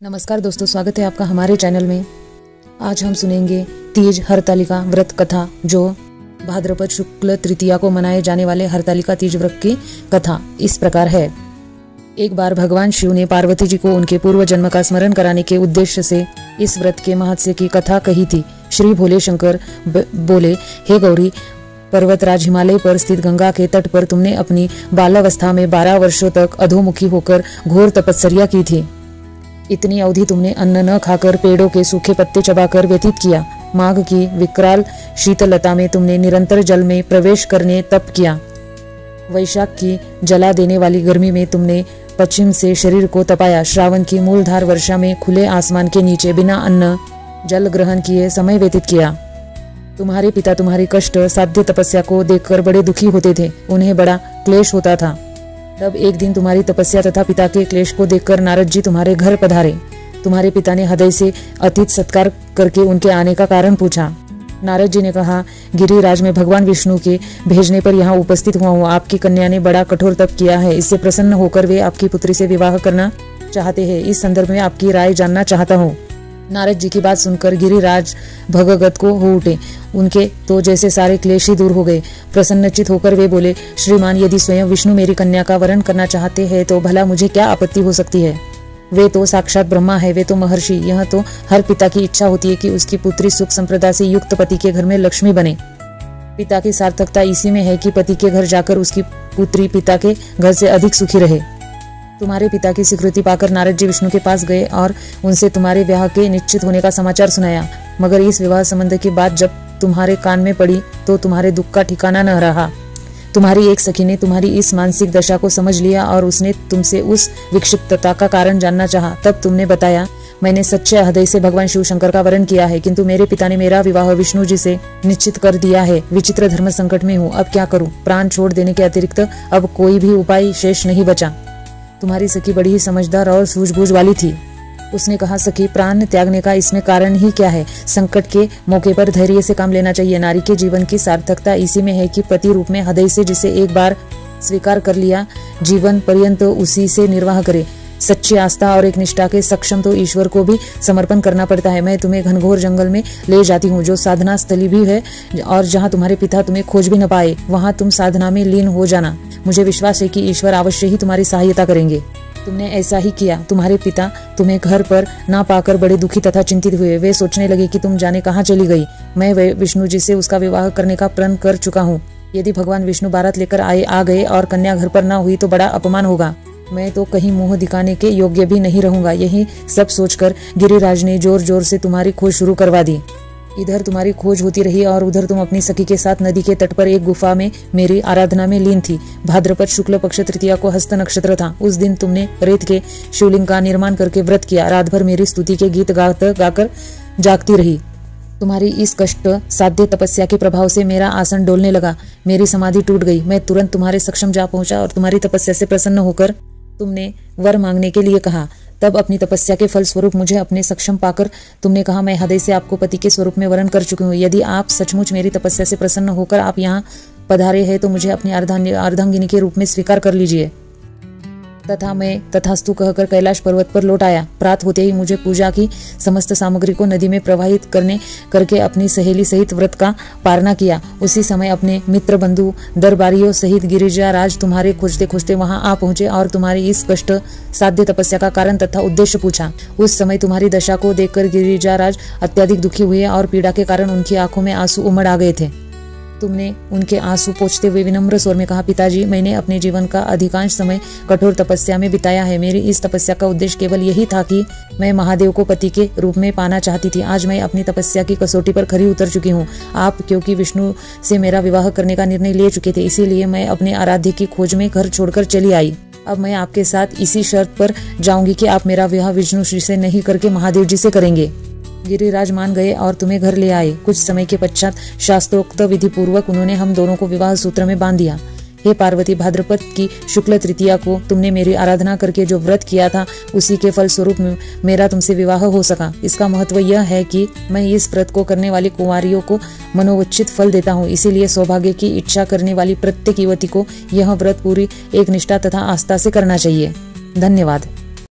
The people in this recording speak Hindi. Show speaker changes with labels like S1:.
S1: नमस्कार दोस्तों, स्वागत है आपका हमारे चैनल में। आज हम सुनेंगे तीज हरतालिका व्रत कथा, जो भाद्रपद शुक्ल तृतीया को मनाए जाने वाले हरतालिका तीज व्रत की कथा इस प्रकार है। एक बार भगवान शिव ने पार्वती जी को उनके पूर्व जन्म का स्मरण कराने के उद्देश्य से इस व्रत के महत्व की कथा कही थी। श्री भोले शंकर बोले, हे गौरी, पर्वतराज हिमालय पर स्थित गंगा के तट पर तुमने अपनी बालावस्था में 12 वर्षों तक अधोमुखी होकर घोर तपस्या की थी। इतनी अवधि तुमने अन्न न खाकर पेड़ों के सूखे पत्ते चबाकर व्यतीत किया। माघ की विकराल शीतलता में तुमने निरंतर जल में प्रवेश करने तप किया। वैशाख की जला देने वाली गर्मी में तुमने पश्चिम से शरीर को तपाया। श्रावण की मूलधार वर्षा में खुले आसमान के नीचे बिना अन्न जल ग्रहण किए समय व्यतीत किया। तुम्हारे पिता तुम्हारी कष्ट साध्य तपस्या को देखकर बड़े दुखी होते थे, उन्हें बड़ा क्लेश होता था। तब एक दिन तुम्हारी तपस्या तथा पिता के क्लेश को देखकर नारद जी तुम्हारे घर पधारे। तुम्हारे पिता ने हृदय से अतिथि सत्कार करके उनके आने का कारण पूछा। नारद जी ने कहा, गिरिराज में भगवान विष्णु के भेजने पर यहाँ उपस्थित हुआ हूँ। आपकी कन्या ने बड़ा कठोर तप किया है, इससे प्रसन्न होकर वे आपकी पुत्री से विवाह करना चाहते हैं। इस संदर्भ में आपकी राय जानना चाहता हूँ। नारद जी की बात सुनकर गिरिराज भगगत को हो उठे। उनके तो जैसे सारे क्लेश ही दूर हो गए। प्रसन्नचित होकर वे बोले, श्रीमान, यदि स्वयं विष्णु मेरी कन्या का वरण करना चाहते हैं तो भला मुझे क्या आपत्ति हो सकती है। वे तो साक्षात ब्रह्मा है, वे तो महर्षि। यह तो हर पिता की इच्छा होती है कि उसकी पुत्री सुख संप्रदा से युक्त पति के घर में लक्ष्मी बने। पिता की सार्थकता इसी में है कि पति के घर जाकर उसकी पुत्री पिता के घर से अधिक सुखी रहे। तुम्हारे पिता की स्वीकृति पाकर नारद जी विष्णु के पास गए और उनसे तुम्हारे विवाह के निश्चित होने का समाचार सुनाया। मगर इस विवाह संबंध की बात जब तुम्हारे कान में पड़ी तो तुम्हारे दुख का ठिकाना न रहा। तुम्हारी एक सखी ने तुम्हारी इस मानसिक दशा को समझ लिया और उसने तुमसे उस विक्षिप्तता का कारण जानना चाहा। तब तुमने बताया, मैंने सच्चे हृदय से भगवान शिव शंकर का वरण किया है, किंतु मेरे पिता ने मेरा विवाह विष्णु जी से निश्चित कर दिया है। विचित्र धर्म संकट में हूँ, अब क्या करूँ। प्राण छोड़ देने के अतिरिक्त अब कोई भी उपाय शेष नहीं बचा। तुम्हारी सखी बड़ी ही समझदार और सूझबूझ वाली थी। उसने कहा, सखी, प्राण त्यागने का इसमें कारण ही क्या है। संकट के मौके पर धैर्य से काम लेना चाहिए। नारी के जीवन की सार्थकता इसी में है कि पति रूप में हृदय से जिसे एक बार स्वीकार कर लिया, जीवन पर्यंत उसी से निर्वाह करे। सच्ची आस्था और एक निष्ठा के सक्षम तो ईश्वर को भी समर्पण करना पड़ता है। मैं तुम्हें घनघोर जंगल में ले जाती हूँ, जो साधना स्थली भी है, और जहाँ तुम्हारे पिता तुम्हें खोज भी न पाए, वहाँ तुम साधना में लीन हो जाना। मुझे विश्वास है कि ईश्वर अवश्य ही तुम्हारी सहायता करेंगे। तुमने ऐसा ही किया। तुम्हारे पिता तुम्हें घर पर ना पाकर बड़े दुखी तथा चिंतित हुए। वे सोचने लगे कि तुम जाने कहाँ चली गई। मैं विष्णु जी से उसका विवाह करने का प्रण कर चुका हूँ। यदि भगवान विष्णु बारात लेकर आ गए और कन्या घर पर ना हुई तो बड़ा अपमान होगा। मैं तो कहीं मुंह दिखाने के योग्य भी नहीं रहूंगा। यही सब सोचकर गिरिराज ने जोर जोर से तुम्हारी खोज शुरू करवा दी। इधर तुम्हारी खोज होती रही और उधर तुम अपनी सखी के साथ नदी के तट पर एक गुफा में मेरी आराधना में लीन थी। भाद्रपद शुक्ल पक्ष तृतीया को हस्त नक्षत्र था। उस दिन तुमने रेत के शिवलिंग का निर्माण करके व्रत किया। रात भर मेरी स्तुति के गीत गाकर जागती रही। तुम्हारी इस कष्ट साध्य तपस्या के प्रभाव से मेरा आसन डोलने लगा। मेरी समाधि टूट गई। मैं तुरंत तुम्हारे सक्षम जा पहुंचा और तुम्हारी तपस्या से प्रसन्न होकर तुमने वर मांगने के लिए कहा। तब अपनी तपस्या के फल स्वरूप मुझे अपने सक्षम पाकर तुमने कहा, मैं हृदय से आपको पति के स्वरूप में वरण कर चुकी हूँ। यदि आप सचमुच मेरी तपस्या से प्रसन्न होकर आप यहाँ पधारे हैं तो मुझे अपनी अर्धांगिनी के रूप में स्वीकार कर लीजिए। तथा मैं तथास्तु कहकर कैलाश पर्वत पर लौट आया। प्रात होते ही मुझे पूजा की समस्त सामग्री को नदी में प्रवाहित करके अपनी सहेली सहित व्रत का पारणा किया। उसी समय अपने मित्र बंधु दरबारियों सहित गिरिजाराज तुम्हारे खोजते खोजते वहां आ पहुंचे और तुम्हारी इस कष्ट साध्य तपस्या का कारण तथा उद्देश्य पूछा। उस समय तुम्हारी दशा को देखकर गिरिजाराज अत्यधिक दुखी हुए और पीड़ा के कारण उनकी आंखों में आंसू उमड़ आ गए थे। तुमने उनके आंसू पोंछते हुए विनम्र स्वर में कहा, पिताजी, मैंने अपने जीवन का अधिकांश समय कठोर तपस्या में बिताया है। मेरी इस तपस्या का उद्देश्य केवल यही था कि मैं महादेव को पति के रूप में पाना चाहती थी। आज मैं अपनी तपस्या की कसौटी पर खरी उतर चुकी हूँ। आप क्योंकि विष्णु से मेरा विवाह करने का निर्णय ले चुके थे, इसीलिए मैं अपने आराध्य की खोज में घर छोड़कर चली आई। अब मैं आपके साथ इसी शर्त पर जाऊंगी कि आप मेरा विवाह विष्णु श्री से नहीं करके महादेव जी से करेंगे। गिरिराज मान गए और तुम्हें घर ले आए। कुछ समय के पश्चात शास्त्रोक्त विधि पूर्वक उन्होंने हम दोनों को विवाह सूत्र में बांध दिया। हे पार्वती, भाद्रपद की शुक्ल तृतीया को तुमने मेरी आराधना करके जो व्रत किया था, उसी के फल स्वरूप मेरा तुमसे विवाह हो सका। इसका महत्व यह है कि मैं इस व्रत को करने वाली कुंवारियों को मनोवच्चित फल देता हूँ। इसीलिए सौभाग्य की इच्छा करने वाली प्रत्येक युवती को यह व्रत पूरी एक निष्ठा तथा आस्था से करना चाहिए। धन्यवाद।